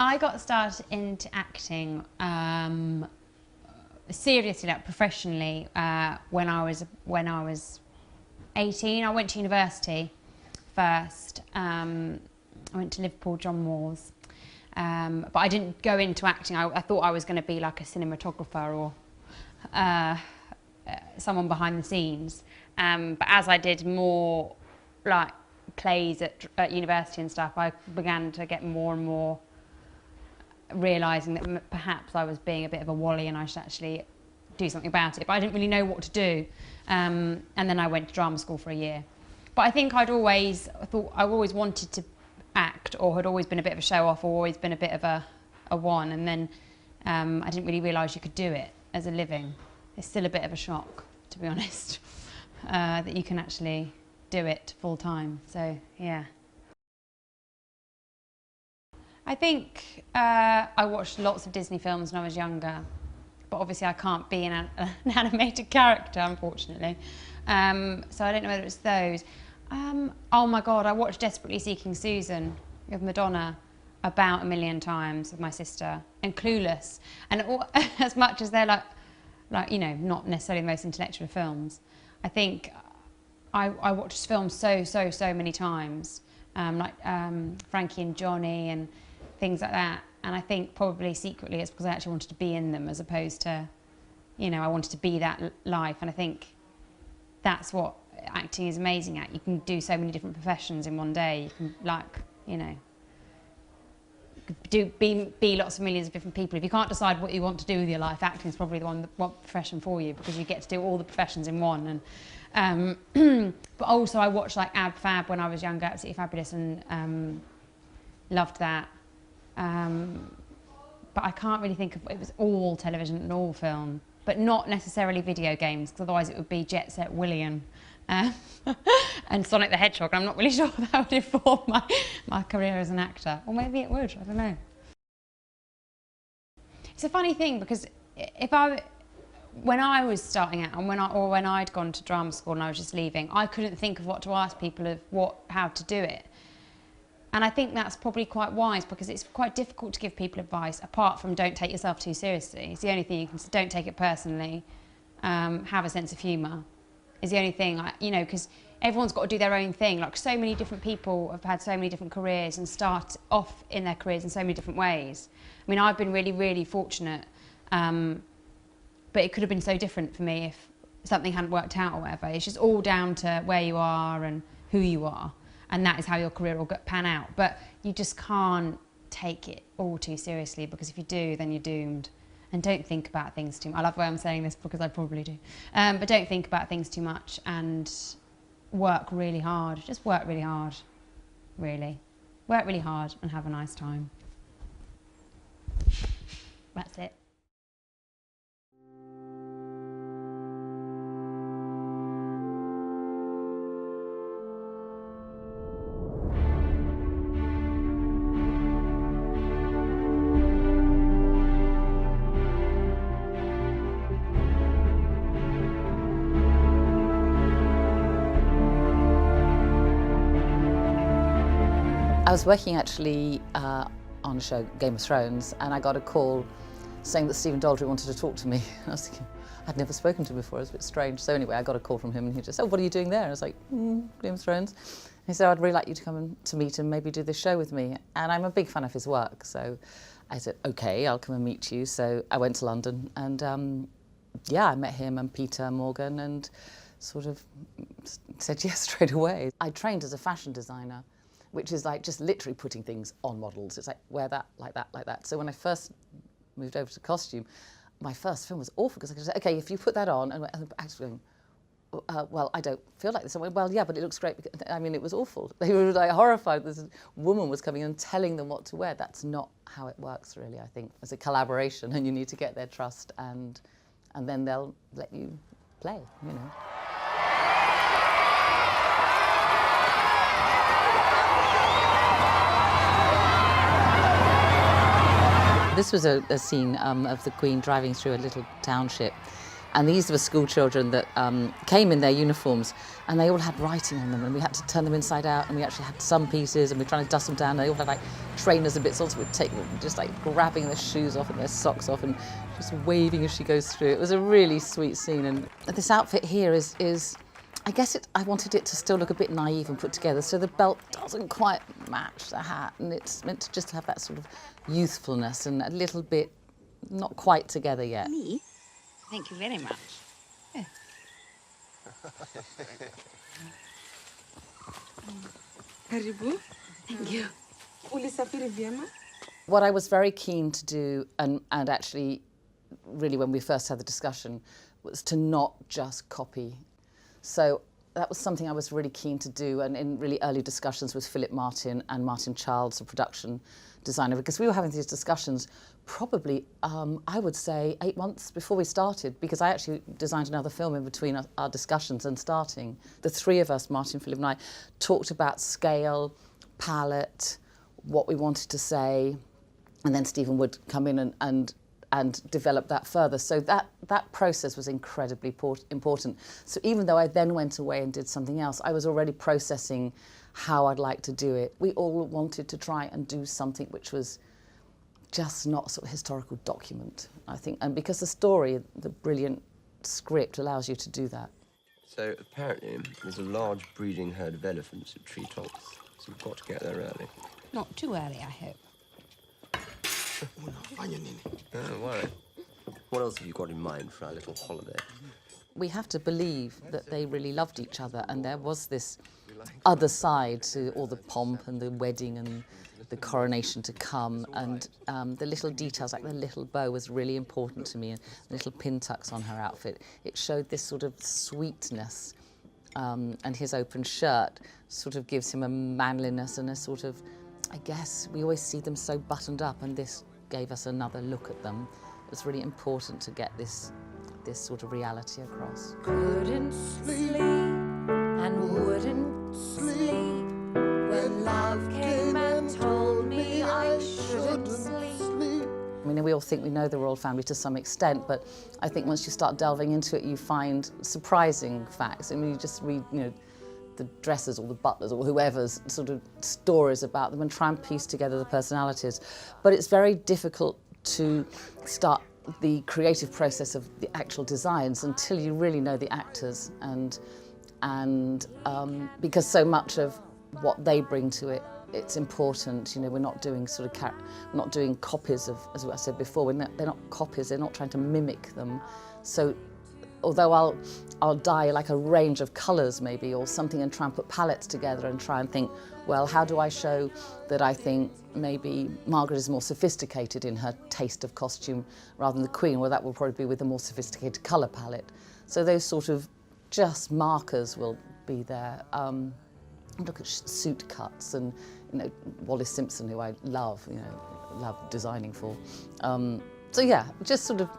I got started into acting seriously, like professionally, when I was 18. I went to university first. I went to Liverpool John Moores, but I didn't go into acting. I thought I was going to be like a cinematographer or someone behind the scenes. But as I did more like plays at university and stuff, I began to get more and more realising that perhaps I was being a bit of a wally and I should actually do something about it. But I didn't really know what to do. And then I went to drama school for a year. But I think I always wanted to act, or had always been a bit of a show-off, or always been a bit of a one. And then I didn't really realise you could do it as a living. It's still a bit of a shock, to be honest, that you can actually do it full time. So, yeah. I think I watched lots of Disney films when I was younger, but obviously I can't be an animated character, unfortunately. So I don't know whether it's those. Oh my God, I watched Desperately Seeking Susan with Madonna about 1 million times with my sister, and Clueless. And as much as they're like, you know, not necessarily the most intellectual of films, I think I watched films so many times, like Frankie and Johnny and things like that. And I think probably secretly it's because I actually wanted to be in them, as opposed to, you know, I wanted to be that life. And I think that's what acting is amazing at. You can do so many different professions in one day. You can, like, you know, be lots of millions of different people. If you can't decide what you want to do with your life, acting is probably the one profession for you, because you get to do all the professions in one. And but also I watched like Ab Fab when I was younger, absolutely fabulous, and loved that. But I can't really think of, it was all television and all film, but not necessarily video games, because otherwise it would be Jet Set Willy and Sonic the Hedgehog. I'm not really sure that would inform my career as an actor. Or maybe it would, I don't know. It's a funny thing, because when I was starting out, and when I'd gone to drama school and I was just leaving, I couldn't think of what to ask people of how to do it. And I think that's probably quite wise, because it's quite difficult to give people advice, apart from don't take yourself too seriously. It's the only thing you can say. Don't take it personally. Have a sense of humour is the only thing, you know, because everyone's got to do their own thing. Like, so many different people have had so many different careers and start off in their careers in so many different ways. I mean, I've been really, really fortunate, but it could have been so different for me if something hadn't worked out or whatever. It's just all down to where you are and who you are. And that is how your career will pan out. But you just can't take it all too seriously, because if you do, then you're doomed. And don't think about things too much. I love the way I'm saying this, because I probably do. But don't think about things too much, and work really hard. Just work really hard, really. Work really hard and have a nice time. That's it. I was working actually on a show, Game of Thrones, and I got a call saying that Stephen Daldry wanted to talk to me. I was thinking, I'd never spoken to him before, it was a bit strange. So anyway, I got a call from him, and he just said, oh, what are you doing there? And I was like, Game of Thrones. And he said, I'd really like you to come to meet and maybe do this show with me. And I'm a big fan of his work, so I said, okay, I'll come and meet you. So I went to London, and yeah, I met him and Peter Morgan, and sort of said yes straight away. I trained as a fashion designer, which is like just literally putting things on models. It's like, wear that, like that, like that. So when I first moved over to costume, my first film was awful, because I could say, okay, if you put that on, and the actors were going, well, I don't feel like this. I went, well, yeah, but it looks great. I mean, it was awful. They were like horrified. This woman was coming and telling them what to wear. That's not how it works, really, I think. It's a collaboration, and you need to get their trust, and then they'll let you play, you know. This was a scene of the Queen driving through a little township And these were school children that came in their uniforms, and they all had writing on them, and we had to turn them inside out, and we actually had some pieces, and we were trying to dust them down, and they all had like trainers and bits on, so we'd take them, just like grabbing their shoes off and their socks off and just waving as she goes through. It was a really sweet scene. And this outfit here is I guess I wanted it to still look a bit naive and put together, so the belt doesn't quite match the hat, and it's meant to just have that sort of youthfulness and a little bit not quite together yet. Me? Thank you very much. Yeah. Karibu. Thank you. Ulisafiri vyema? What I was very keen to do, and actually really when we first had the discussion, was to not just copy. So that was something I was really keen to do, and in really early discussions with Philip Martin and Martin Childs, a production designer, because we were having these discussions probably, I would say, 8 months before we started, because I actually designed another film in between our discussions and starting. The three of us, Martin, Philip and I, talked about scale, palette, what we wanted to say, and then Stephen would come in and develop that further. So that process was incredibly important. So even though I then went away and did something else, I was already processing how I'd like to do it. We all wanted to try and do something which was just not a sort of historical document, I think. And because the story, the brilliant script allows you to do that. So apparently there's a large breeding herd of elephants at Treetops, so we've got to get there early. Not too early, I hope. Don't worry. What else have you got in mind for our little holiday? We have to believe that they really loved each other, and there was this other side to all the pomp and the wedding and the coronation to come, and the little details, like the little bow, was really important to me, and little pin tucks on her outfit. It showed this sort of sweetness, and his open shirt sort of gives him a manliness and a sort of, I guess, we always see them so buttoned up, and this gave us another look at them. It was really important to get this sort of reality across. Couldn't sleep and wouldn't sleep when love came and told me I shouldn't sleep. I mean, we all think we know the royal family to some extent, but I think once you start delving into it, you find surprising facts. I mean, you just read, the dressers or the butlers or whoever's sort of stories about them and try and piece together the personalities. But it's very difficult to start the creative process of the actual designs until you really know the actors, and because so much of what they bring to it, it's important. We're not doing not doing copies of, as I said before, they're not copies, they're not trying to mimic them. So although I'll dye like a range of colours maybe or something and try and put palettes together and try and think, well, how do I show that I think maybe Margaret is more sophisticated in her taste of costume rather than the Queen? Well, that will probably be with a more sophisticated colour palette. So those sort of just markers will be there. Look at suit cuts and, Wallace Simpson, who I love, love designing for. So yeah, just sort of,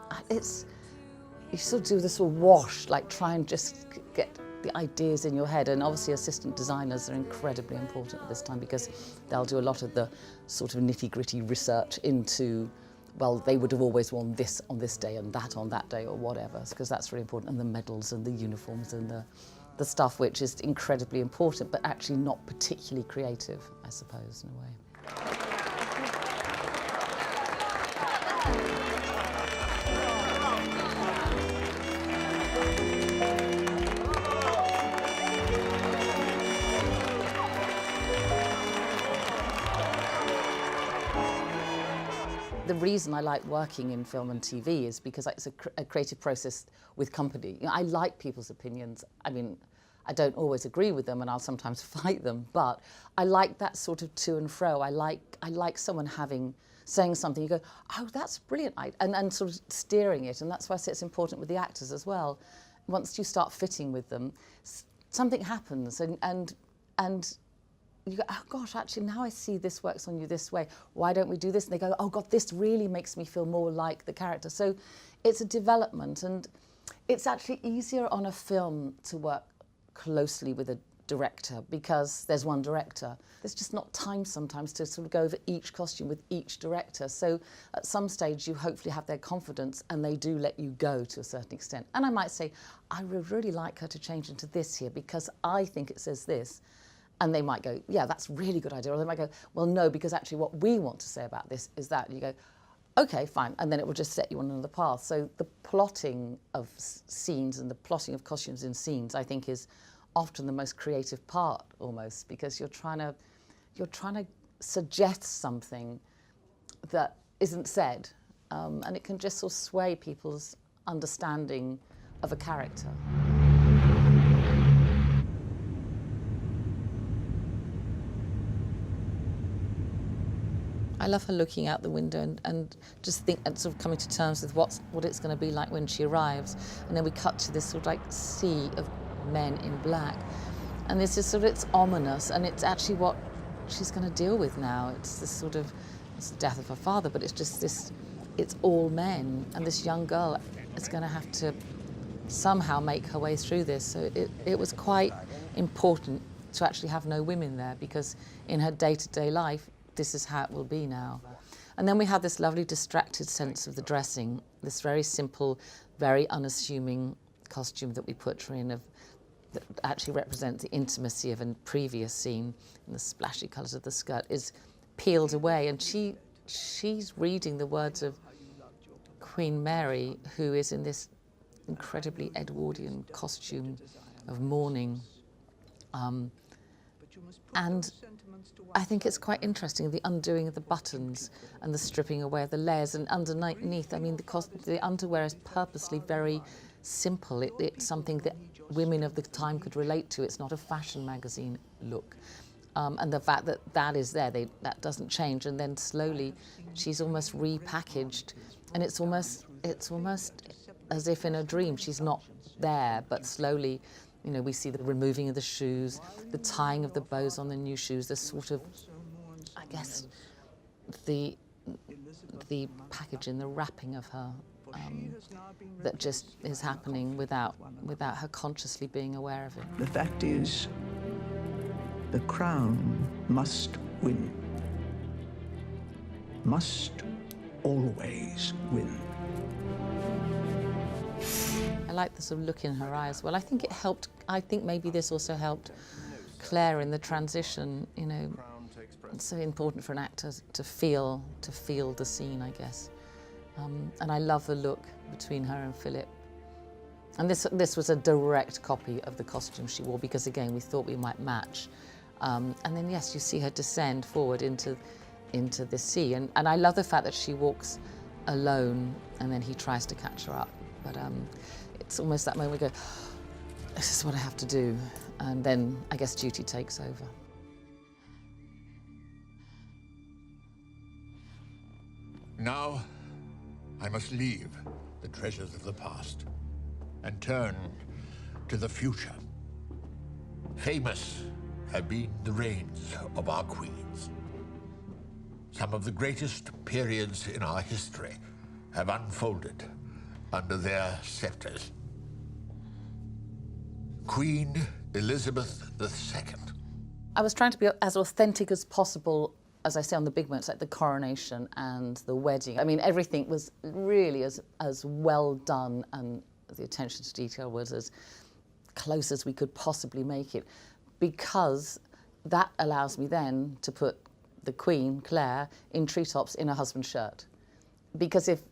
you sort of do this sort of wash, like try and just get the ideas in your head. And obviously assistant designers are incredibly important at this time because they'll do a lot of the sort of nitty-gritty research into, well, they would have always worn this on this day and that on that day or whatever, because that's really important. And the medals and the uniforms and the stuff which is incredibly important, but actually not particularly creative, I suppose, in a way. The reason I like working in film and TV is because it's a creative process with company. I like people's opinions. I mean, I don't always agree with them and I'll sometimes fight them, but I like that sort of to and fro. I like someone saying something, you go, oh, that's brilliant, and sort of steering it. And that's why I say it's important with the actors as well. Once you start fitting with them, something happens and you go, oh gosh, actually now I see this works on you this way. Why don't we do this? And they go, oh God, this really makes me feel more like the character. So it's a development, and it's actually easier on a film to work closely with a director because there's one director. There's just not time sometimes to sort of go over each costume with each director. So at some stage you hopefully have their confidence and they do let you go to a certain extent. And I might say, I would really like her to change into this here because I think it says this. And they might go, yeah, that's a really good idea. Or they might go, well, no, because actually what we want to say about this is that. And you go, okay, fine. And then it will just set you on another path. So the plotting of scenes and the plotting of costumes in scenes, I think, is often the most creative part almost, because you're trying to suggest something that isn't said, and it can just sort of sway people's understanding of a character. I love her looking out the window and just think and sort of coming to terms with what it's going to be like when she arrives. And then we cut to this sort of like sea of men in black. And this is sort of, it's ominous, and it's actually what she's going to deal with now. It's this sort of, it's the death of her father, but it's just this, it's all men. And this young girl is going to have to somehow make her way through this. So it was quite important to actually have no women there, because in her day-to-day life, this is how it will be now. And then we have this lovely distracted sense of the dressing, this very simple, very unassuming costume that we put her in, that actually represents the intimacy of a previous scene, and the splashy colours of the skirt is peeled away. And she's reading the words of Queen Mary, who is in this incredibly Edwardian costume of mourning. And I think it's quite interesting, the undoing of the buttons and the stripping away of the layers. And underneath, I mean, the underwear is purposely very simple. It's something that women of the time could relate to. It's not a fashion magazine look. And the fact that that is there, that doesn't change. And then slowly, she's almost repackaged. And it's almost as if in a dream. She's not there, but slowly, you know, we see the removing of the shoes, the tying of the bows on the new shoes, the sort of, I guess, the packaging, the wrapping of her, that just is happening without her consciously being aware of it. The fact is, the crown must win. Must always win. I like the sort of look in her eyes. Well, I think it helped. I think maybe this also helped Claire in the transition. You know, it's so important for an actor to feel the scene, I guess. And I love the look between her and Philip. And this was a direct copy of the costume she wore, because again we thought we might match. And then yes, you see her descend forward into the sea, and I love the fact that she walks alone, and then he tries to catch her up. But it's almost that moment we go, this is what I have to do. And then I guess duty takes over. Now, I must leave the treasures of the past and turn to the future. Famous have been the reigns of our queens. Some of the greatest periods in our history have unfolded under their scepters. Queen Elizabeth II. I was trying to be as authentic as possible, as I say, on the big moments, like the coronation and the wedding. I mean, everything was really as well done, and the attention to detail was as close as we could possibly make it, because that allows me then to put the Queen, Claire, in treetops in a husband's shirt. Because if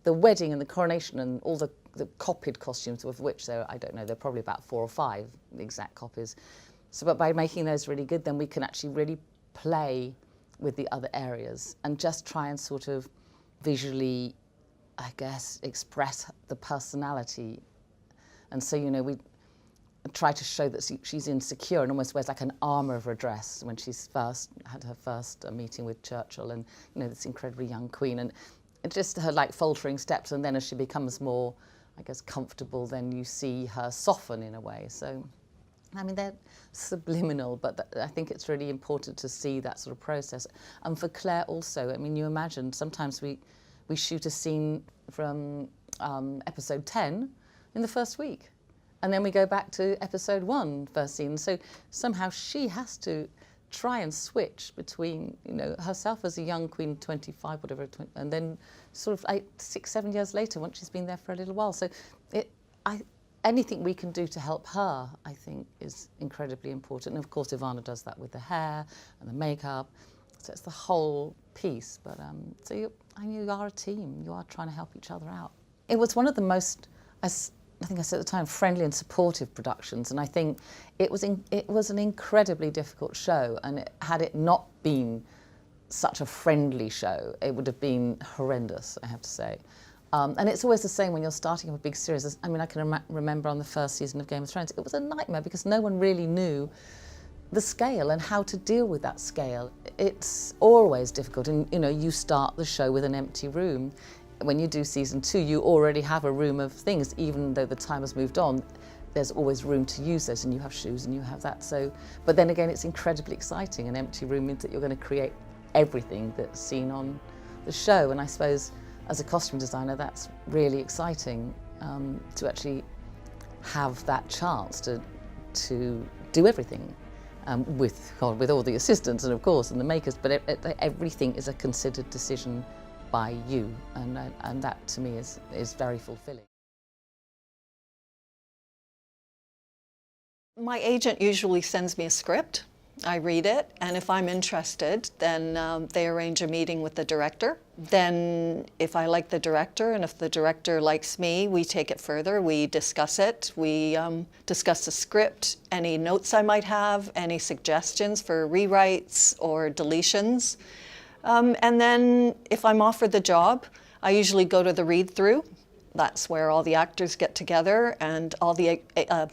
the wedding and the coronation and all the copied costumes, of which there, I don't know, there are probably about 4 or 5 exact copies. So, but by making those really good, then we can actually really play with the other areas and just try and sort of visually, I guess, express the personality. And so, you know, we try to show that she's insecure and almost wears like an armour of her dress when she's had her first meeting with Churchill, and, you know, this incredibly young queen. And just her like faltering steps, and then as she becomes more, I guess, comfortable, then you see her soften in a way. So, I mean, they're subliminal, but I think it's really important to see that sort of process. And for Claire also, I mean, you imagine sometimes we shoot a scene from episode 10 in the first week. And then we go back to episode 1, first scene. So somehow she has to try and switch between, you know, herself as a young queen, 25, whatever, and then sort of 6, 7 years later, once she's been there for a little while. So anything we can do to help her, I think, is incredibly important. And of course, Ivana does that with the hair and the makeup. So it's the whole piece. But so you are a team. You are trying to help each other out. It was one of the most, I think I said at the time, friendly and supportive productions. And I think it was an incredibly difficult show. And had it not been such a friendly show, it would have been horrendous, I have to say. And it's always the same when you're starting up a big series. I mean, I can remember on the first season of Game of Thrones, it was a nightmare because no one really knew the scale and how to deal with that scale. It's always difficult. And, you know, you start the show with an empty room. When you do season 2, you already have a room of things, even though the time has moved on. There's always room to use those, and you have shoes and you have that. So, but then again, it's incredibly exciting. An empty room means that you're going to create everything that's seen on the show. And I suppose, as a costume designer, that's really exciting to actually have that chance to do everything with all the assistants and of course and the makers, but everything is a considered decision by you, and that to me is very fulfilling. My agent usually sends me a script. I read it, and if I'm interested, then they arrange a meeting with the director. Then if I like the director, and if the director likes me, we take it further. We discuss it. We discuss the script, any notes I might have, any suggestions for rewrites or deletions. And then if I'm offered the job, I usually go to the read-through. That's where all the actors get together and all the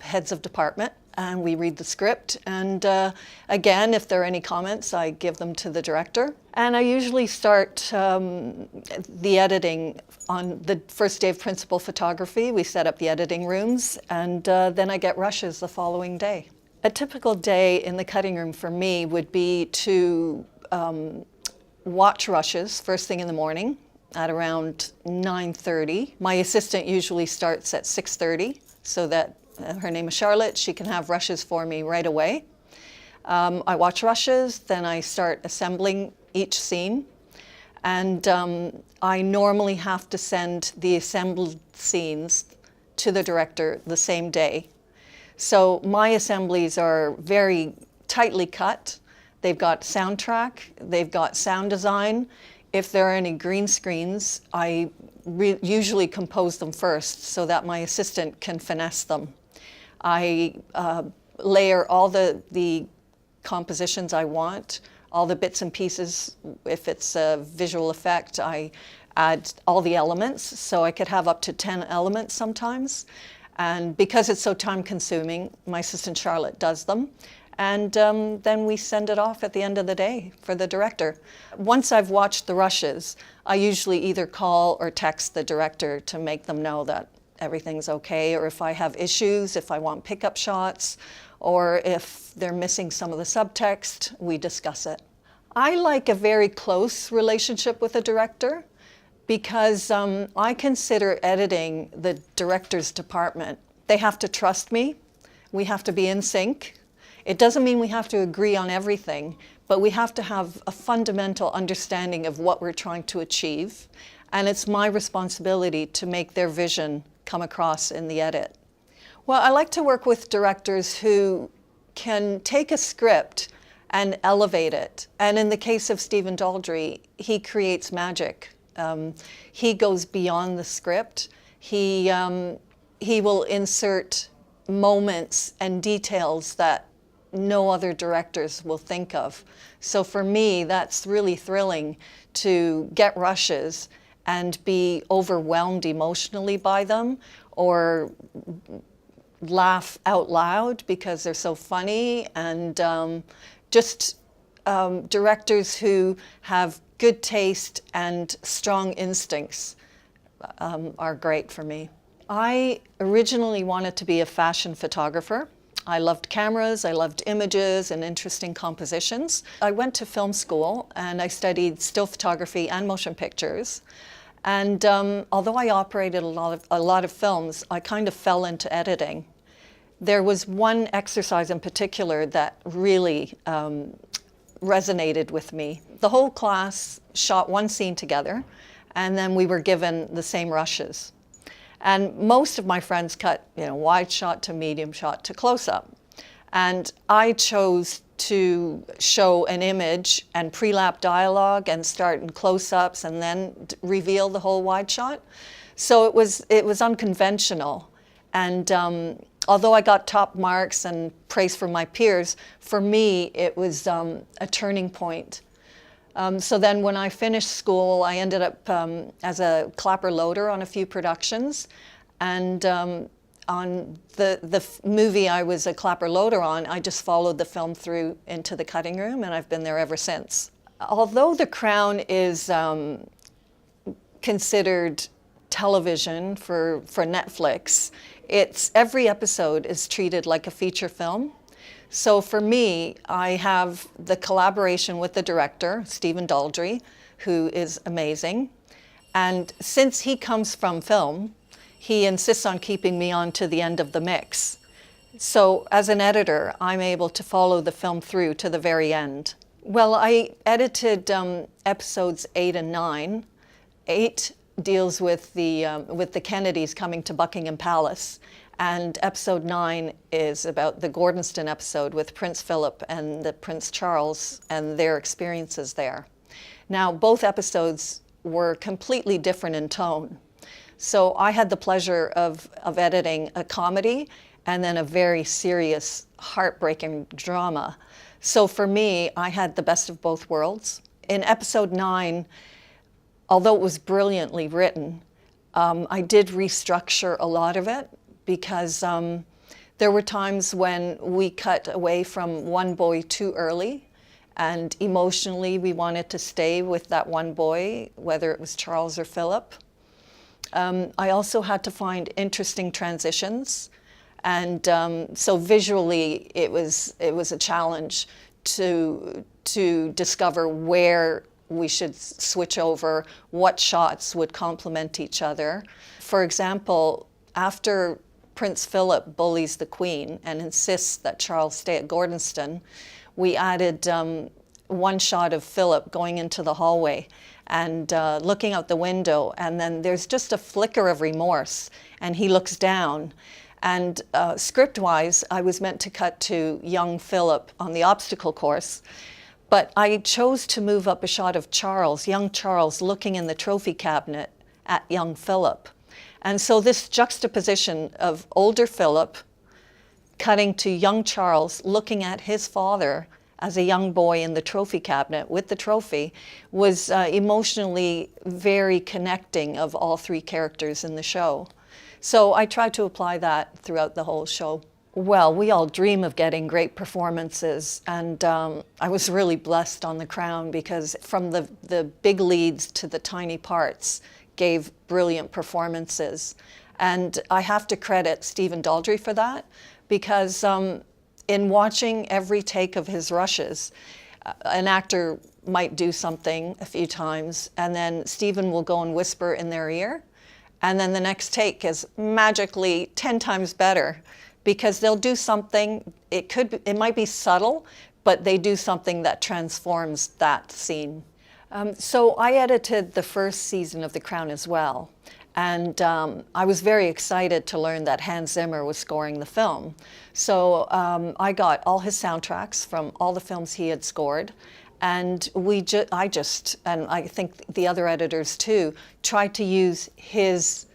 heads of department. And we read the script, and again, if there are any comments, I give them to the director. And I usually start the editing on the first day of principal photography. We set up the editing rooms, and then I get rushes the following day. A typical day in the cutting room for me would be to watch rushes first thing in the morning at around 9:30. My assistant usually starts at 6:30, so that her name is Charlotte. She can have rushes for me right away. I watch rushes, then I start assembling each scene. And I normally have to send the assembled scenes to the director the same day. So my assemblies are very tightly cut. They've got soundtrack, they've got sound design. If there are any green screens, I usually compose them first so that my assistant can finesse them. I layer all the compositions I want, all the bits and pieces. If it's a visual effect, I add all the elements. So I could have up to 10 elements sometimes. And because it's so time consuming, my assistant Charlotte does them. And then we send it off at the end of the day for the director. Once I've watched the rushes, I usually either call or text the director to make them know that everything's okay, or if I have issues, if I want pickup shots, or if they're missing some of the subtext, we discuss it. I like a very close relationship with a director because I consider editing the director's department. They have to trust me. We have to be in sync. It doesn't mean we have to agree on everything, but we have to have a fundamental understanding of what we're trying to achieve. And it's my responsibility to make their vision come across in the edit. Well, I like to work with directors who can take a script and elevate it. And in the case of Stephen Daldry, he creates magic. He goes beyond the script. He will insert moments and details that no other directors will think of. So for me, that's really thrilling to get rushes and be overwhelmed emotionally by them, or laugh out loud because they're so funny, and directors who have good taste and strong instincts are great for me. I originally wanted to be a fashion photographer. I loved cameras, I loved images and interesting compositions. I went to film school and I studied still photography and motion pictures. And although I operated a lot of films, I kind of fell into editing. There was one exercise in particular that really resonated with me. The whole class shot one scene together, and then we were given the same rushes. And most of my friends cut, wide shot to medium shot to close-up. And I chose to show an image and pre-lap dialogue and start in close-ups and then reveal the whole wide shot. So it was unconventional. And although I got top marks and praise from my peers, for me it was a turning point. So then when I finished school, I ended up as a clapper loader on a few productions. And on the movie I was a clapper loader on, I just followed the film through into the cutting room, and I've been there ever since. Although The Crown is considered television for Netflix, every episode is treated like a feature film. So for me, I have the collaboration with the director, Stephen Daldry, who is amazing. And since he comes from film, he insists on keeping me on to the end of the mix. So as an editor, I'm able to follow the film through to the very end. Well, I edited episodes 8 and 9. 8 deals with the Kennedys coming to Buckingham Palace. And episode 9 is about the Gordonston episode with Prince Philip and the Prince Charles and their experiences there. Now, both episodes were completely different in tone. So I had the pleasure of editing a comedy and then a very serious, heartbreaking drama. So for me, I had the best of both worlds. In episode 9, although it was brilliantly written, I did restructure a lot of it because there were times when we cut away from one boy too early, and emotionally we wanted to stay with that one boy, whether it was Charles or Philip. I also had to find interesting transitions, and so visually it was a challenge to discover where we should switch over, what shots would complement each other. For example, after Prince Philip bullies the Queen and insists that Charles stay at Gordonston, we added one shot of Philip going into the hallway and looking out the window, and then there's just a flicker of remorse, and he looks down. And script-wise, I was meant to cut to young Philip on the obstacle course, but I chose to move up a shot of Charles, young Charles, looking in the trophy cabinet at young Philip. And so this juxtaposition of older Philip cutting to young Charles looking at his father as a young boy in the trophy cabinet with the trophy was emotionally very connecting of all three characters in the show. So I tried to apply that throughout the whole show. Well, we all dream of getting great performances, and I was really blessed on The Crown because from the big leads to the tiny parts gave brilliant performances. And I have to credit Stephen Daldry for that because in watching every take of his rushes, an actor might do something a few times, and then Stephen will go and whisper in their ear, and then the next take is magically 10 times better because they'll do something, it might be subtle, but they do something that transforms that scene. So I edited the first season of The Crown as well. And I was very excited to learn that Hans Zimmer was scoring the film. So I got all his soundtracks from all the films he had scored. And I think the other editors too, tried to use his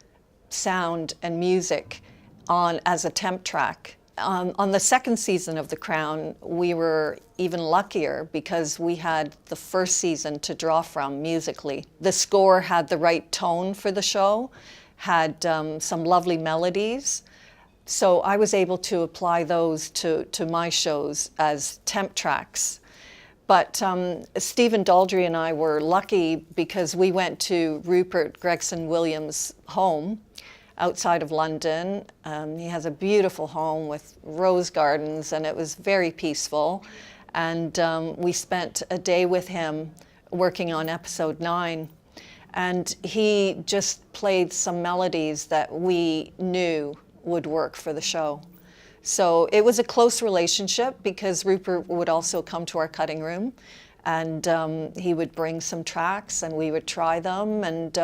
sound and music as a temp track. On the second season of The Crown, we were even luckier because we had the first season to draw from musically. The score had the right tone for the show, had some lovely melodies. So I was able to apply those to my shows as temp tracks. But Stephen Daldry and I were lucky because we went to Rupert Gregson Williams' home outside of London. He has a beautiful home with rose gardens, and it was very peaceful. And we spent a day with him working on episode 9. And he just played some melodies that we knew would work for the show. So it was a close relationship because Rupert would also come to our cutting room, and he would bring some tracks and we would try them, and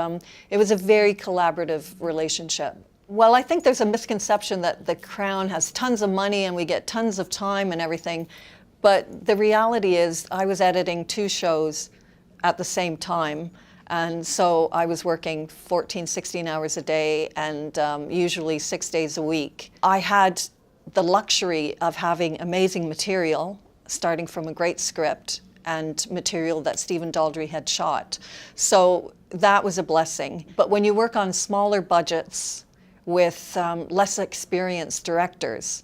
it was a very collaborative relationship. Well, I think there's a misconception that The Crown has tons of money and we get tons of time and everything, but the reality is I was editing 2 shows at the same time, and so I was working 14, 16 hours a day, and usually 6 days a week. I had the luxury of having amazing material, starting from a great script and material that Stephen Daldry had shot. So that was a blessing. But when you work on smaller budgets with less experienced directors,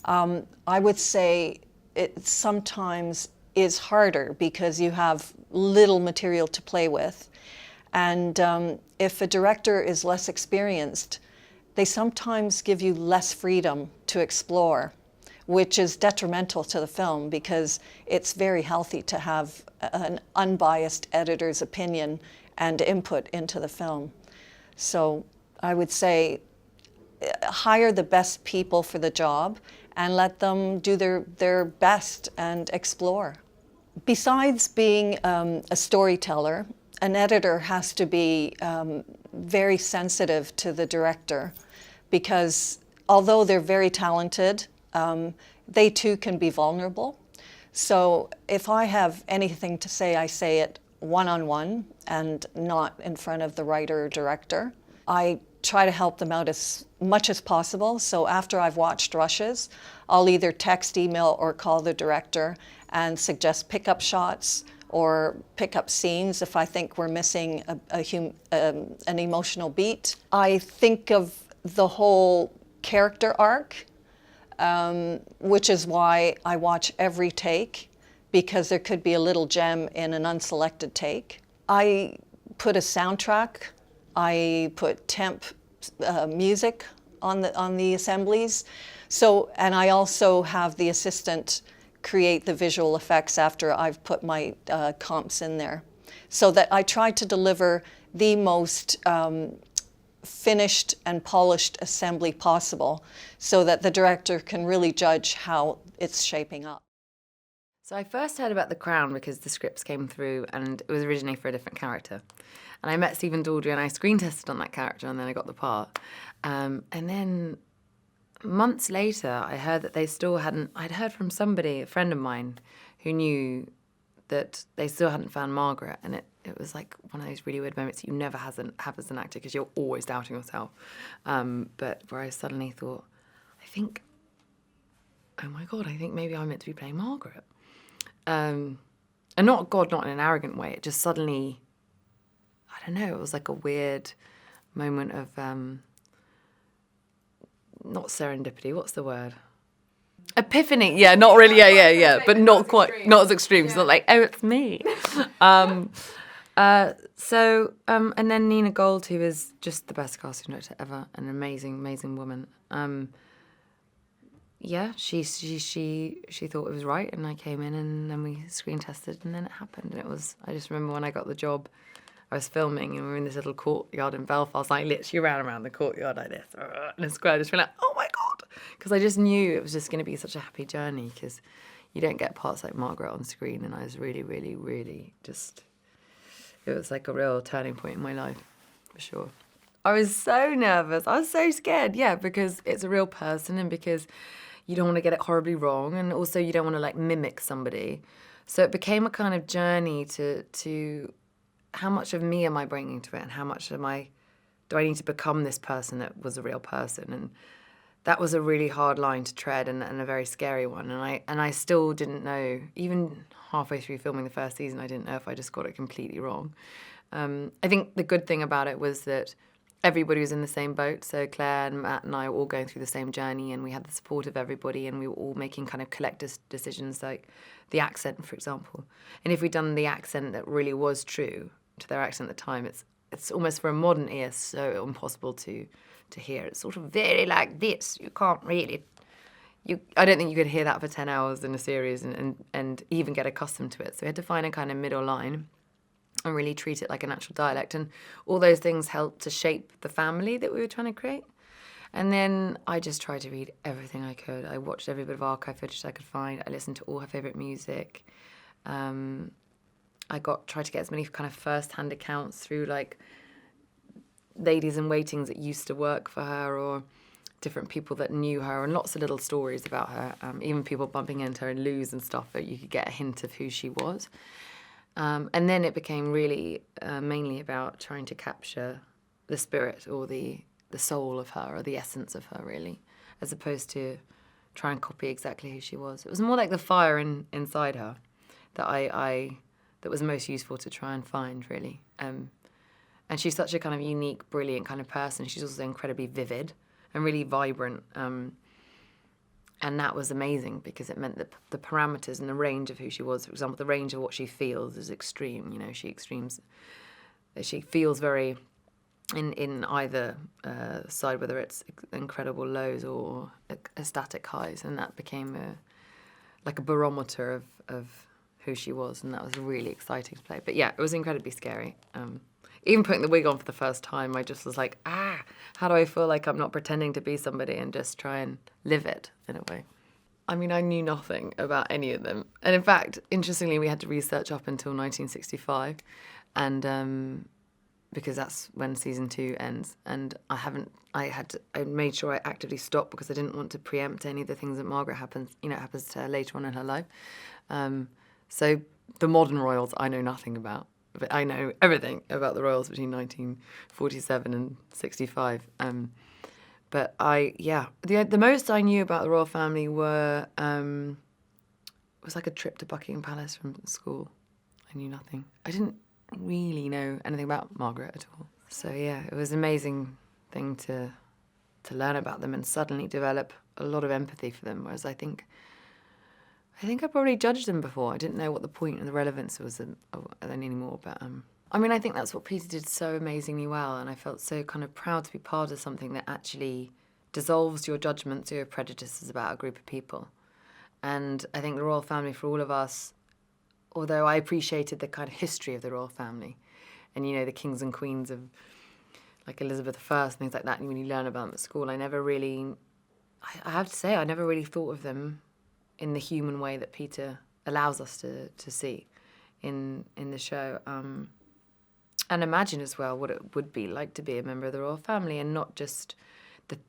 I would say it sometimes is harder because you have little material to play with. And if a director is less experienced, they sometimes give you less freedom to explore, which is detrimental to the film because it's very healthy to have an unbiased editor's opinion and input into the film. So I would say hire the best people for the job and let them do their best and explore. Besides being a storyteller, an editor has to be very sensitive to the director because although they're very talented, they too can be vulnerable. So if I have anything to say, I say it one-on-one and not in front of the writer or director. I try to help them out as much as possible. So after I've watched rushes, I'll either text, email, or call the director and suggest pickup shots or pickup scenes if I think we're missing an emotional beat. I think of the whole character arc, which is why I watch every take, because there could be a little gem in an unselected take. I put a soundtrack, I put temp music on the assemblies. So, and I also have the assistant create the visual effects after I've put my comps in there, so that I try to deliver the most finished and polished assembly possible so that the director can really judge how it's shaping up. So I first heard about The Crown because the scripts came through and it was originally for a different character. And I met Stephen Daldry and I screen tested on that character and then I got the part. And then months later, I heard that they still hadn't, I'd heard from somebody, a friend of mine, who knew that they still hadn't found Margaret. And it was like one of those really weird moments you never have as an actor because you're always doubting yourself. But where I suddenly thought, oh my God, I think maybe I'm meant to be playing Margaret. And not in an arrogant way. It just suddenly, I don't know, it was like a weird moment of, not serendipity, what's the word? Epiphany, yeah, not really, yeah, but not quite, extreme. Not as extreme. It's not like, oh, it's me. And then Nina Gold, who is just the best casting director ever, an amazing, amazing woman. Yeah, she thought it was right, and I came in, and then we screen tested, and then it happened. And it was, I just remember when I got the job, I was filming, and we were in this little courtyard in Belfast, like literally ran around the courtyard like this, in a square, just like, oh my God, because I just knew it was just going to be such a happy journey, because you don't get parts like Margaret on screen, and I was really, really, really just, it was like a real turning point in my life, for sure. I was so nervous, I was so scared, yeah, because it's a real person, and because you don't want to get it horribly wrong, and also you don't want to like mimic somebody. So it became a kind of journey to how much of me am I bringing to it, and how much do I need to become this person that was a real person? And that was a really hard line to tread, and a very scary one. And I still didn't know, even halfway through filming the first season, I didn't know if I just got it completely wrong. I think the good thing about it was that everybody was in the same boat. So Claire and Matt and I were all going through the same journey, and we had the support of everybody, and we were all making kind of collective decisions, like the accent, for example. And if we'd done the accent that really was true to their accent at the time, it's almost for a modern ear so impossible to hear. It's sort of very like this. You can't really, I don't think you could hear that for 10 hours in a series and even get accustomed to it. So we had to find a kind of middle line and really treat it like a natural dialect. And all those things helped to shape the family that we were trying to create. And then I just tried to read everything I could. I watched every bit of archive footage I could find. I listened to all her favourite music. I tried to get as many kind of first-hand accounts through like ladies in waitings that used to work for her, or different people that knew her, and lots of little stories about her, even people bumping into her in loos and stuff, that you could get a hint of who she was. And then it became really mainly about trying to capture the spirit or the soul of her, or the essence of her, really, as opposed to try and copy exactly who she was. It was more like the fire inside her that that was most useful to try and find, really. And she's such a kind of unique, brilliant kind of person. She's also incredibly vivid and really vibrant. And that was amazing, because it meant that the parameters and the range of who she was, for example, the range of what she feels is extreme. You know, she feels very in either side, whether it's incredible lows or ecstatic highs. And that became like a barometer of who she was. And that was really exciting to play. But yeah, it was incredibly scary. Even putting the wig on for the first time, I just was like, how do I feel like I'm not pretending to be somebody and just try and live it in a way? I mean, I knew nothing about any of them. And in fact, interestingly, we had to research up until 1965, and because that's when season 2 ends. And I made sure I actively stopped, because I didn't want to preempt any of the things that Margaret happens to her later on in her life. So the modern royals, I know nothing about. But I know everything about the royals between 1947 and 65. But the most I knew about the royal family was like a trip to Buckingham Palace from school. I knew nothing. I didn't really know anything about Margaret at all. So yeah, it was an amazing thing to learn about them and suddenly develop a lot of empathy for them, whereas I think I probably judged them before. I didn't know what the point and the relevance was anymore. But I mean, I think that's what Peter did so amazingly well, and I felt so kind of proud to be part of something that actually dissolves your judgments or your prejudices about a group of people. And I think the royal family, for all of us, although I appreciated the kind of history of the royal family, and you know, the kings and queens of like Elizabeth I and things like that, and when you learn about them at school, I have to say, I never really thought of them in the human way that Peter allows us to see in the show. And imagine as well what it would be like to be a member of the royal family, and not just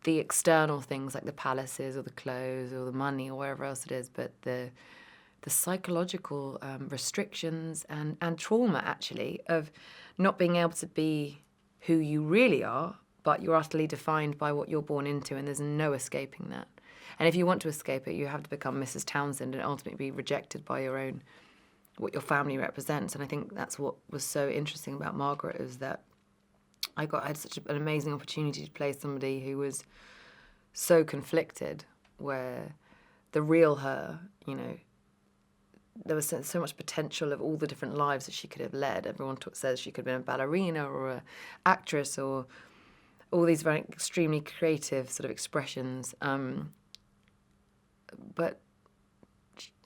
the external things like the palaces or the clothes or the money or wherever else it is, but the psychological restrictions and trauma, actually, of not being able to be who you really are, but you're utterly defined by what you're born into, and there's no escaping that. And if you want to escape it, you have to become Mrs. Townsend and ultimately be rejected by what your family represents. And I think that's what was so interesting about Margaret, is that I had such an amazing opportunity to play somebody who was so conflicted, where the real her, you know, there was so much potential of all the different lives that she could have led. Everyone says she could have been a ballerina or an actress, or all these very extremely creative sort of expressions. But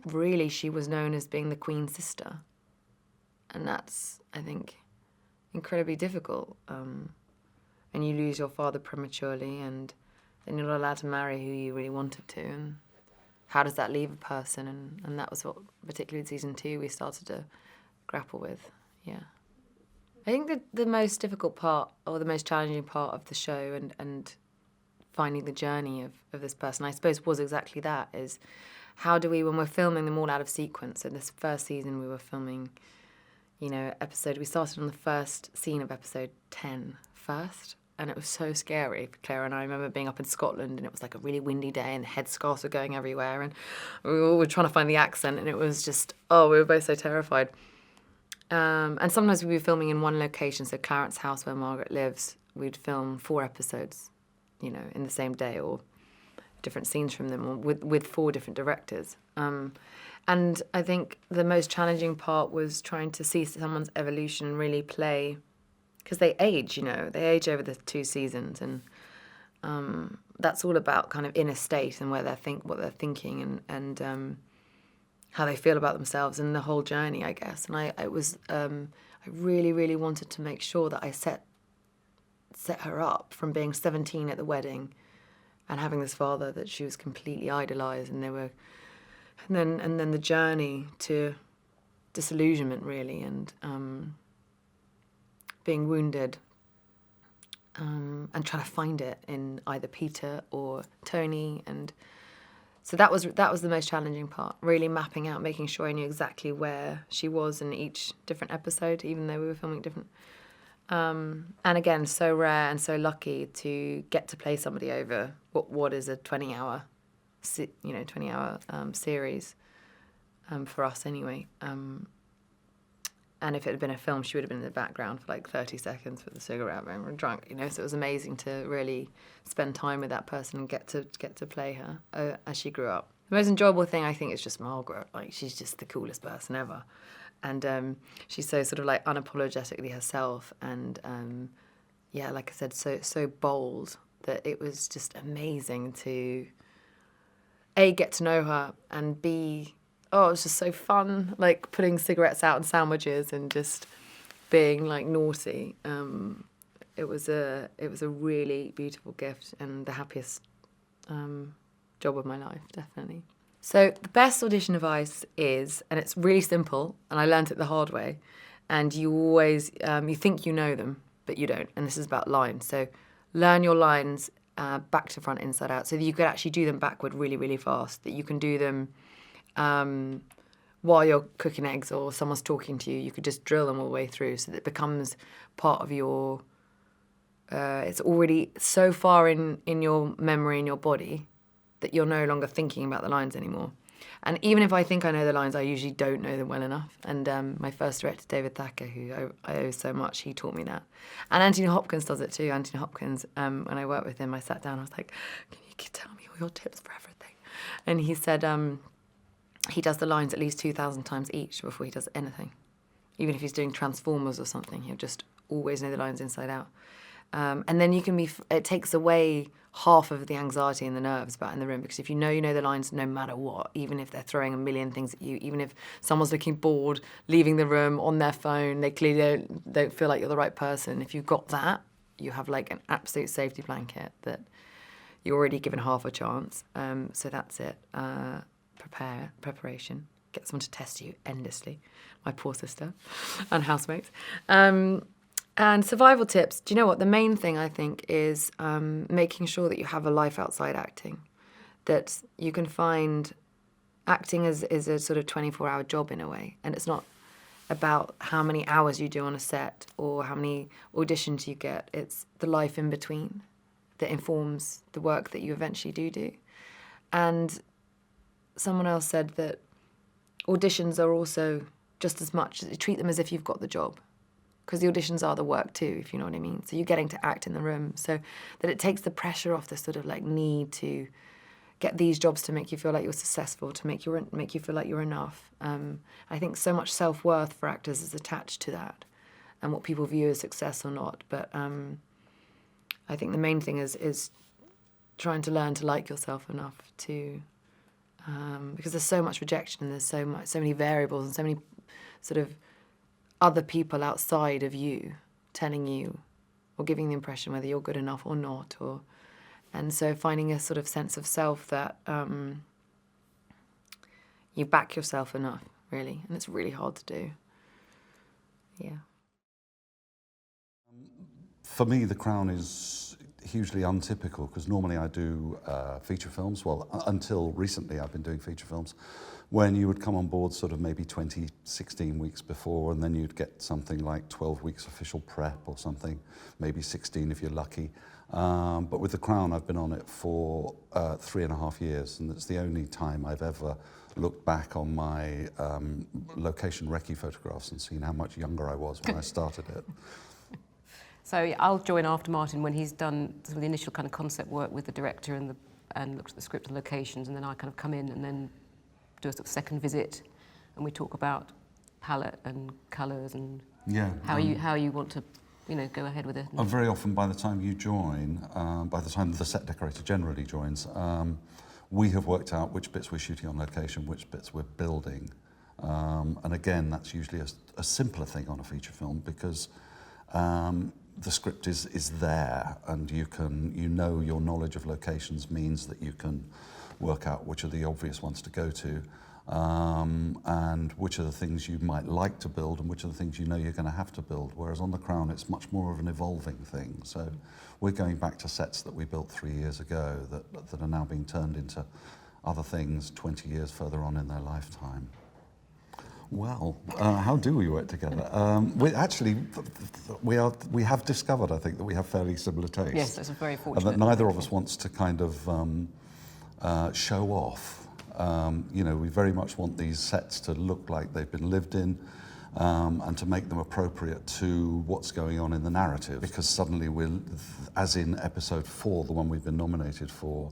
really, she was known as being the Queen's sister. And that's, I think, incredibly difficult. And you lose your father prematurely, and then you're not allowed to marry who you really wanted to. And how does that leave a person? And that was what, particularly in season 2, we started to grapple with. Yeah. I think that the most difficult part, or the most challenging part of the show and finding the journey of this person, I suppose, was exactly that, is how do we, when we're filming them all out of sequence, in this first season we were filming, you know, we started on the first scene of episode 10 first, and it was so scary for Claire and I. Remember being up in Scotland, and it was like a really windy day, and headscarves were going everywhere, and we were trying to find the accent, and it was just, we were both so terrified. And sometimes we'd be filming in one location, so Clarence's house where Margaret lives, we'd film 4 episodes, you know, in the same day, or different scenes from them, or with 4 different directors. And I think the most challenging part was trying to see someone's evolution really play, because they age, you know, they age over the 2 seasons, and that's all about kind of inner state and what they're thinking, and how they feel about themselves, and the whole journey, I guess. And I really, really wanted to make sure that I set her up from being 17 at the wedding and having this father that she was completely idolised, and then the journey to disillusionment, really, and being wounded, and trying to find it in either Peter or Tony. And so that was the most challenging part, really mapping out, making sure I knew exactly where she was in each different episode, even though we were filming different. And again, so rare and so lucky to get to play somebody over what is a 20-hour, 20-hour series, for us anyway. And if it had been a film, she would have been in the background for like 30 seconds with a cigarette when we were drunk, So it was amazing to really spend time with that person and get to play her as she grew up. The most enjoyable thing, I think, is just Margaret. Like, she's just the coolest person ever. And she's so sort of like unapologetically herself, and like I said, so bold that it was just amazing to A, get to know her, and B, it was just so fun, like putting cigarettes out and sandwiches and just being like naughty. It was a really beautiful gift and the happiest job of my life, definitely. So the best audition advice is, and it's really simple, and I learned it the hard way, and you always, you think you know them, but you don't, and this is about lines. So learn your lines back to front, inside out, so that you could actually do them backward really, really fast, that you can do them while you're cooking eggs or someone's talking to you. You could just drill them all the way through so that it becomes part of your, it's already so far in your memory, in your body, that you're no longer thinking about the lines anymore. And even if I think I know the lines, I usually don't know them well enough. And my first director, David Thacker, who I owe so much, he taught me that. And Anthony Hopkins does it too. Anthony Hopkins, when I worked with him, I sat down, I was like, can you tell me all your tips for everything? And he said he does the lines at least 2,000 times each before he does anything. Even if he's doing Transformers or something, he'll just always know the lines inside out. And then it takes away half of the anxiety and the nerves about in the room, because if you know the lines no matter what, even if they're throwing a million things at you, even if someone's looking bored, leaving the room on their phone, they clearly don't feel like you're the right person. If you've got that, you have like an absolute safety blanket that you're already given half a chance. So that's it. Preparation. Get someone to test you endlessly. My poor sister and housemates. And survival tips. Do you know what? The main thing, I think, is making sure that you have a life outside acting. That you can find acting is a sort of 24-hour job in a way. And it's not about how many hours you do on a set or how many auditions you get. It's the life in between that informs the work that you eventually do. And someone else said that auditions are also just as much, treat them as if you've got the job. Because the auditions are the work too, if you know what I mean. So you're getting to act in the room, so that it takes the pressure off the sort of like need to get these jobs to make you feel like you're successful, to make you feel like you're enough. I think so much self-worth for actors is attached to that, and what people view as success or not. But I think the main thing is trying to learn to like yourself enough to, because there's so much rejection and there's so many variables and so many sort of other people outside of you telling you or giving the impression whether you're good enough or not, and so finding a sort of sense of self that you back yourself enough, really, and it's really hard to do. Yeah. For me, The Crown is hugely untypical, because normally I do feature films. Well, until recently I've been doing feature films, when you would come on board sort of maybe 16 weeks before, and then you'd get something like 12 weeks official prep or something, maybe 16 if you're lucky. But with The Crown, I've been on it for 3.5 years, and it's the only time I've ever looked back on my location recce photographs and seen how much younger I was when I started it. So I'll join after Martin when he's done some of the initial kind of concept work with the director and looked at the script and locations, and then I kind of come in and then do a sort of second visit, and we talk about palette and colours and how you want to, go ahead with it. Very often, by the time you join, by the time the set decorator generally joins, we have worked out which bits we're shooting on location, which bits we're building, and again, that's usually a simpler thing on a feature film, because the script is there, and you know your knowledge of locations means that you can work out which are the obvious ones to go to, and which are the things you might like to build and which are the things you know you're going to have to build. Whereas on The Crown, it's much more of an evolving thing. So we're going back to sets that we built 3 years ago that are now being turned into other things 20 years further on in their lifetime. Well, how do we work together? We have discovered, I think, that we have fairly similar tastes. Yes, that's a very fortunate. And that neither of us wants to kind of show off. You know, we very much want these sets to look like they've been lived in, and to make them appropriate to what's going on in the narrative. Because suddenly as in episode 4, the one we've been nominated for,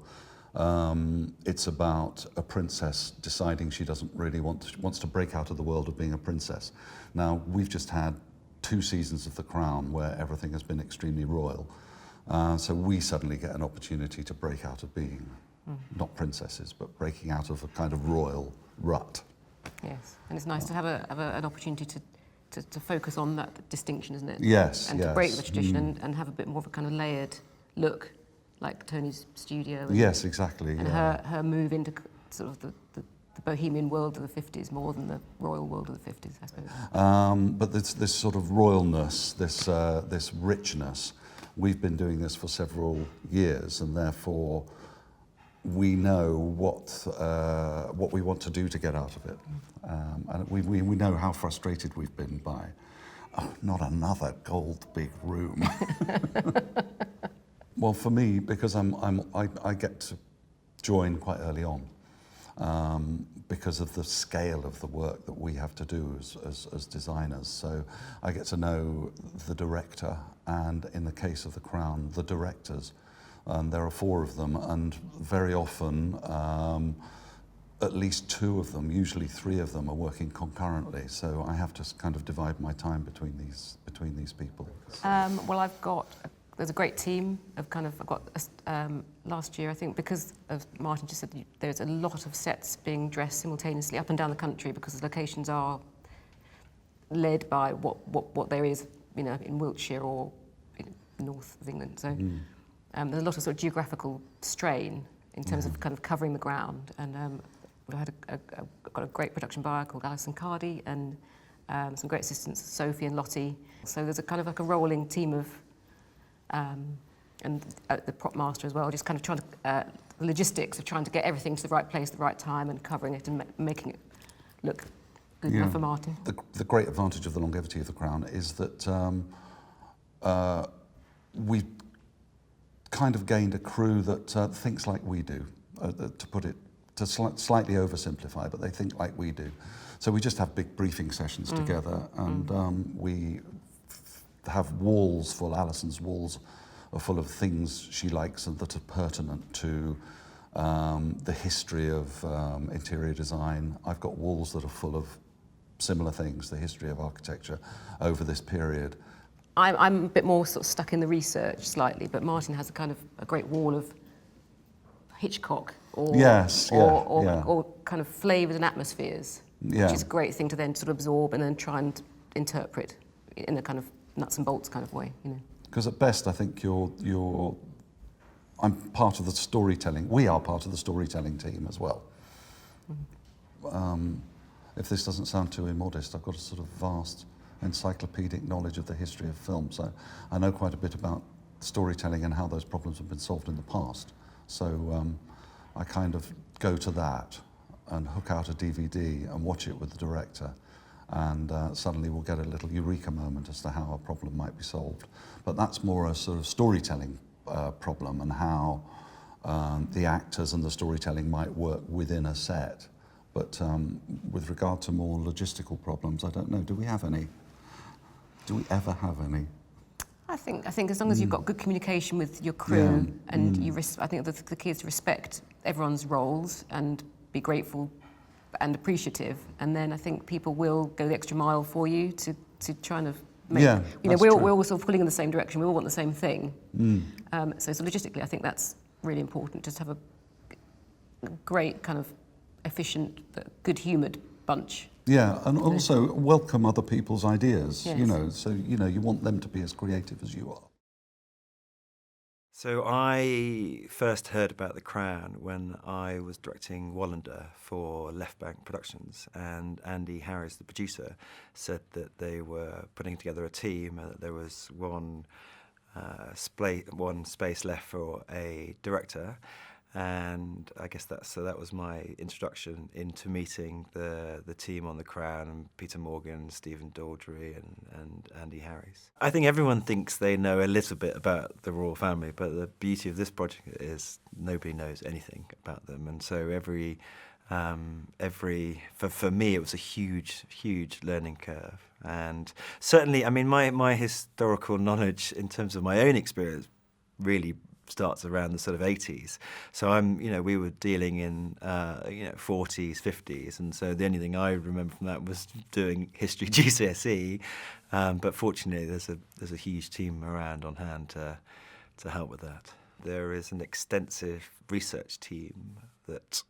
it's about a princess deciding she doesn't really wants to break out of the world of being a princess. Now, we've just had 2 seasons of The Crown where everything has been extremely royal. So we suddenly get an opportunity to break out of being, not princesses, but breaking out of a kind of royal rut. Yes, and it's nice to have an opportunity to focus on that distinction, isn't it? Yes, and to break the tradition and have a bit more of a kind of layered look, like Tony's studio. And, yes, exactly. And her move into sort of the bohemian world of the 50s more than the royal world of the 50s, I suppose. But this sort of royalness, this richness, we've been doing this for several years, and therefore we know what we want to do to get out of it. And we know how frustrated we've been by, oh, not another gold big room. Well, for me, because I get to join quite early on, because of the scale of the work that we have to do as designers. So I get to know the director, and in the case of The Crown, the directors. There are 4 of them, and very often at least 2 of them, usually 3 of them, are working concurrently. So I have to kind of divide my time between these people. Well, there's a great team of I've got last year, I think, because of Martin just said, there's a lot of sets being dressed simultaneously up and down the country because the locations are led by what there is, you know, in Wiltshire or in north of England. So there's a lot of sort of geographical strain in terms of kind of covering the ground. And we've had got a great production buyer called Alison Cardy, and some great assistants, Sophie and Lottie. So there's a kind of like a rolling team of and the prop master as well, just kind of trying to, the logistics of trying to get everything to the right place at the right time and covering it and making it look good enough for Martin. The great advantage of the longevity of The Crown is that we've kind of gained a crew that thinks like we do, to slightly oversimplify, but they think like we do. So we just have big briefing sessions together, and we have walls full. Alison's walls are full of things she likes and that are pertinent to the history of interior design. I've got walls that are full of similar things, the history of architecture over this period. I'm a bit more sort of stuck in the research slightly, but Martin has a great wall of Hitchcock or kind of flavours and atmospheres, which is a great thing to then sort of absorb and then try and interpret in a kind of nuts and bolts kind of way, you know. Because at best, I think I'm part of the storytelling. We are part of the storytelling team as well. If this doesn't sound too immodest, I've got a sort of vast encyclopedic knowledge of the history of film, so I know quite a bit about storytelling and how those problems have been solved in the past. So I kind of go to that and hook out a DVD and watch it with the director, and suddenly we'll get a little eureka moment as to how a problem might be solved. But that's more a sort of storytelling problem, and how the actors and the storytelling might work within a set. But with regard to more logistical problems, I don't know, do we have any? Do we ever have any? I think as long as you've got good communication with your crew, and I think the key is to respect everyone's roles and be grateful and appreciative, and then I think people will go the extra mile for you to try and make, you know, we're all sort of pulling in the same direction, we all want the same thing. So logistically, I think that's really important, just to have a great kind of efficient but good-humoured bunch Yeah, and also welcome other people's ideas, Yes. you know, so, you know, you want them to be as creative as you are. So I first heard about The Crown when I was directing Wallander for Left Bank Productions, and Andy Harris, the producer, said that they were putting together a team and that there was one space left for a director. And I guess that was my introduction into meeting the team on The Crown, and Peter Morgan, Stephen Daldry and Andy Harris. I think everyone thinks they know a little bit about the royal family, but the beauty of this project is nobody knows anything about them. And so for me, it was a huge learning curve. And certainly, I mean, my historical knowledge in terms of my own experience really starts around the sort of 80s. So we were dealing in 40s, 50s, and so the only thing I remember from that was doing history GCSE. But fortunately, there's a huge team around on hand to help with that. There is an extensive research team that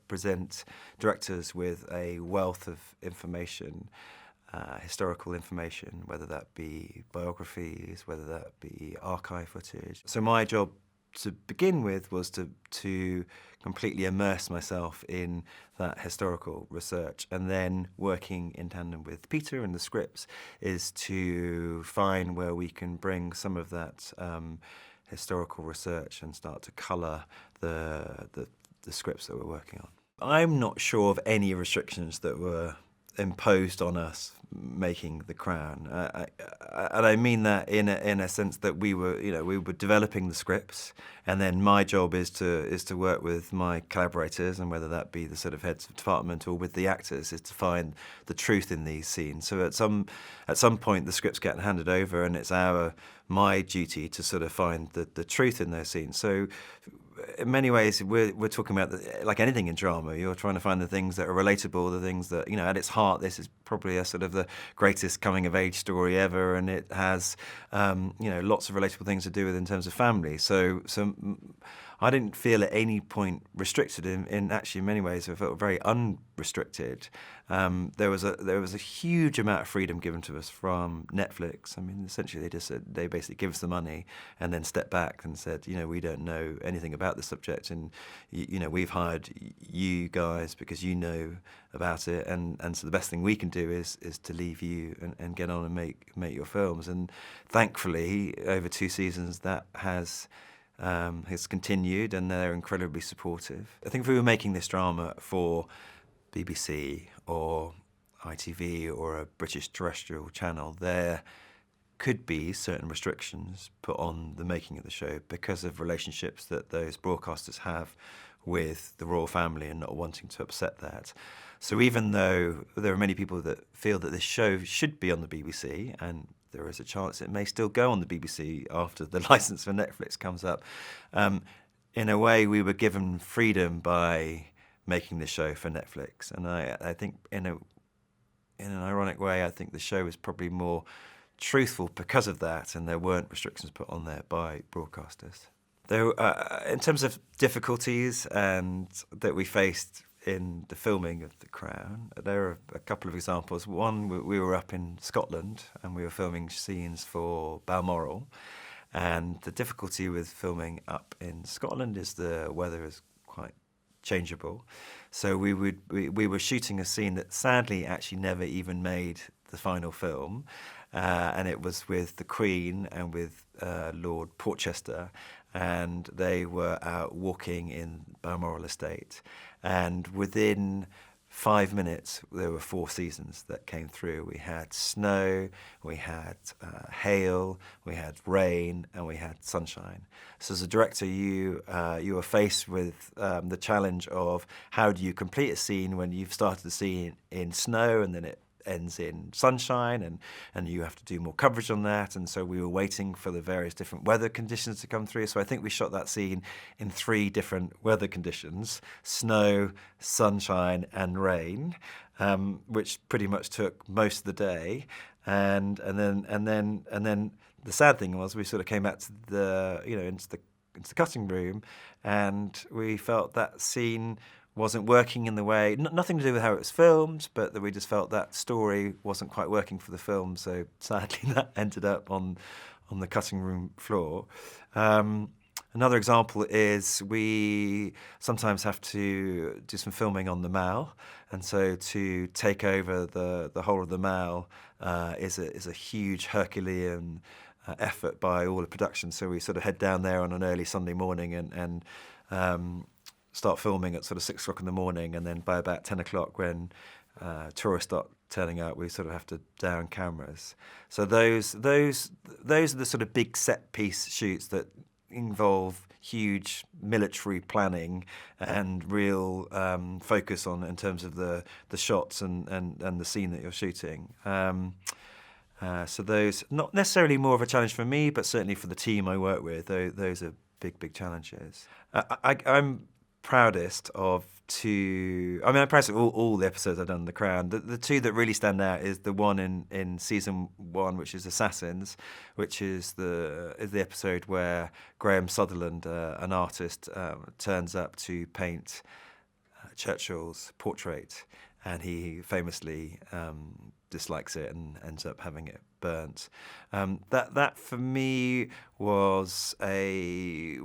present directors with a wealth of information. Historical information, whether that be biographies, whether that be archive footage. So my job to begin with was to completely immerse myself in that historical research, and then working in tandem with Peter and the scripts is to find where we can bring some of that historical research and start to colour the scripts that we're working on. I'm not sure of any restrictions that were imposed on us making The Crown, and I mean that in a sense that we were developing the scripts, and then my job is to work with my collaborators, and whether that be the sort of heads of department or with the actors, is to find the truth in these scenes. So at some point the scripts get handed over, and it's my duty to sort of find the truth in those scenes. So in many ways, we're talking about, like anything in drama, you're trying to find the things that are relatable, the things that, at its heart, this is probably a sort of the greatest coming-of-age story ever, and it has, lots of relatable things to do with in terms of family. So I didn't feel at any point restricted. In actually, in many ways, I felt very unrestricted. There was a huge amount of freedom given to us from Netflix. I mean, essentially, they basically give us the money and then step back and said, we don't know anything about the subject, and we've hired you guys because you know about it, and so the best thing we can do is to leave you and get on and make your films. And thankfully, over 2 seasons, that has continued, and they're incredibly supportive. I think if we were making this drama for BBC or ITV or a British terrestrial channel, there could be certain restrictions put on the making of the show because of relationships that those broadcasters have with the royal family and not wanting to upset that. So even though there are many people that feel that this show should be on the BBC, and there is a chance it may still go on the BBC after the license for Netflix comes up, in a way we were given freedom by making the show for Netflix. And I think in an ironic way, I think the show was probably more truthful because of that, and there weren't restrictions put on there by broadcasters. There, in terms of difficulties and that we faced in the filming of The Crown, there are a couple of examples. One, we were up in Scotland and we were filming scenes for Balmoral, and the difficulty with filming up in Scotland is the weather is quite changeable. So we were shooting a scene that sadly actually never even made the final film, and it was with the Queen and with Lord Portchester, and they were out walking in Balmoral Estate, and within 5 minutes there were 4 seasons that came through. We had snow, we had hail, we had rain, and we had sunshine. So as a director, you were faced with the challenge of how do you complete a scene when you've started the scene in snow and then it ends in sunshine, and you have to do more coverage on that. And so we were waiting for the various different weather conditions to come through. So I think we shot that scene in 3 different weather conditions: snow, sunshine, and rain, which pretty much took most of the day. And then the sad thing was we sort of came back to the into the cutting room, and we felt that scene wasn't working in the way, nothing to do with how it was filmed, but that we just felt that story wasn't quite working for the film. So sadly, that ended up on the cutting room floor. Another example is we sometimes have to do some filming on the Mall, and so to take over the whole of the Mall is a huge Herculean effort by all the production. So we sort of head down there on an early Sunday morning and start filming at sort of 6 o'clock in the morning, and then by about 10 o'clock when tourists start turning out, we sort of have to down cameras. So those are the sort of big set piece shoots that involve huge military planning and real focus on in terms of the shots and the scene that you're shooting. So those, not necessarily more of a challenge for me, but certainly for the team I work with, those are big challenges. I'm proudest of I'm proud of all the episodes I've done in The Crown. The two that really stand out is the one in season 1, which is Assassins, which is the episode where Graham Sutherland, an artist, turns up to paint Churchill's portrait, and he famously dislikes it and ends up having it burnt. That for me was a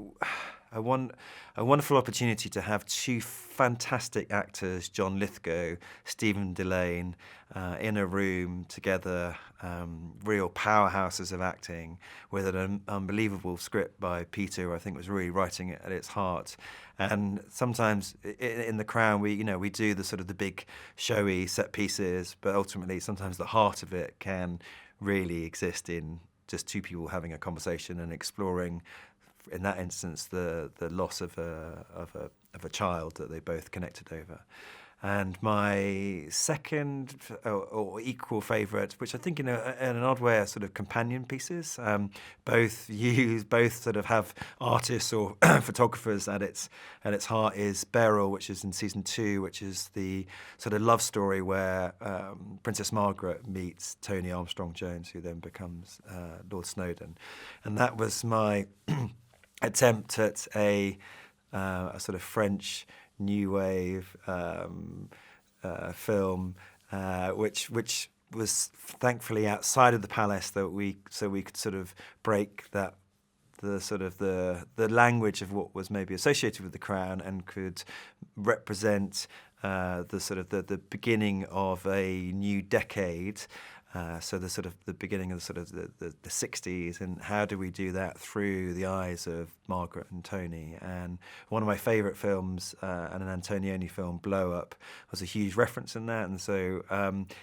wonderful opportunity to have two fantastic actors, John Lithgow, Stephen Delane, in a room together, real powerhouses of acting, with an unbelievable script by Peter, who I think was really writing it at its heart. And sometimes in The Crown, we do the sort of the big showy set pieces, but ultimately sometimes the heart of it can really exist in just two people having a conversation and exploring, in that instance, the loss of a child that they both connected over. And my second or equal favourite, which I think in an odd way are sort of companion pieces, both sort of have artists or photographers at its heart, is Beryl, which is in season 2, which is the sort of love story where Princess Margaret meets Tony Armstrong-Jones, who then becomes Lord Snowdon. And that was my attempt at a sort of French new wave film, which was thankfully outside of the palace, so we could sort of break that the language of what was maybe associated with the Crown, and could represent the beginning of a new decade. So the beginning of the 60s, and how do we do that through the eyes of Margaret and Tony? And one of my favourite films, and an Antonioni film, Blow Up, was a huge reference in that. And so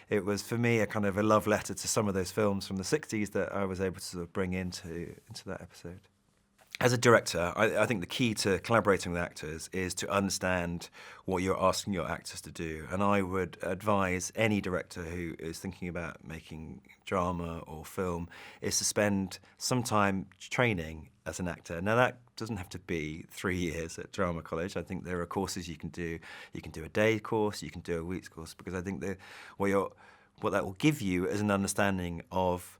it was for me a kind of a love letter to some of those films from the 60s that I was able to sort of bring into that episode. As a director, I think the key to collaborating with actors is to understand what you're asking your actors to do. And I would advise any director who is thinking about making drama or film is to spend some time training as an actor. Now, that doesn't have to be 3 years at drama college. I think there are courses you can do. You can do a day course, you can do a week's course, because I think what that will give you is an understanding of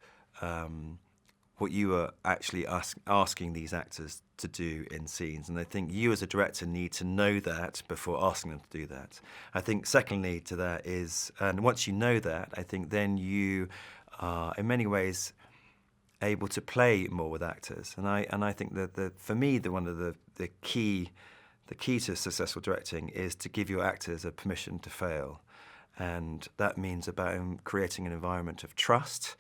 what you are actually asking these actors to do in scenes. And I think you as a director need to know that before asking them to do that. I think secondly to that is, and once you know that, I think then you are in many ways able to play more with actors. And I think that for me, one of the key to successful directing is to give your actors a permission to fail. And that means about creating an environment of trust,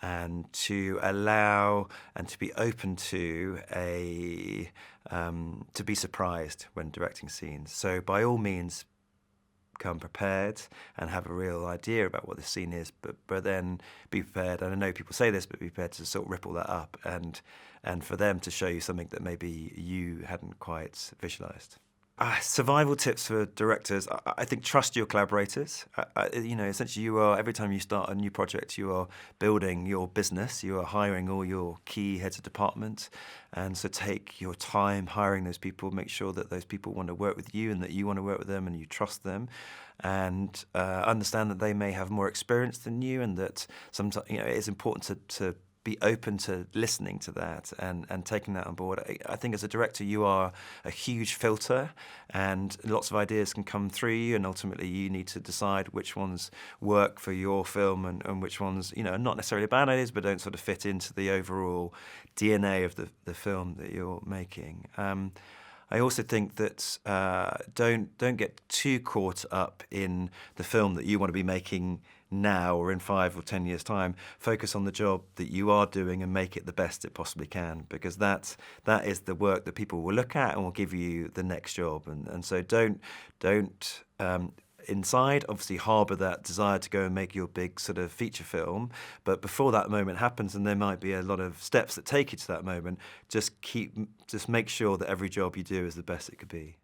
and to allow and to be open to to be surprised when directing scenes. So by all means, come prepared and have a real idea about what the scene is, but then be prepared, and I know people say this, but be prepared to sort of ripple that up and for them to show you something that maybe you hadn't quite visualised. Survival tips for directors. I think trust your collaborators. Essentially every time you start a new project, you are building your business. You are hiring all your key heads of department. And so take your time hiring those people. Make sure that those people want to work with you and that you want to work with them and you trust them. And understand that they may have more experience than you, and that sometimes it's important to be open to listening to that and taking that on board. I think as a director, you are a huge filter, and lots of ideas can come through you, and ultimately you need to decide which ones work for your film and which ones, you know, are not necessarily bad ideas, but don't sort of fit into the overall DNA of the film that you're making. I also think that don't get too caught up in the film that you want to be making now or in 5 or 10 years' time. Focus on the job that you are doing and make it the best it possibly can, because that is the work that people will look at and will give you the next job. And so don't inside obviously harbour that desire to go and make your big sort of feature film, but before that moment happens, and there might be a lot of steps that take you to that moment, just make sure that every job you do is the best it could be.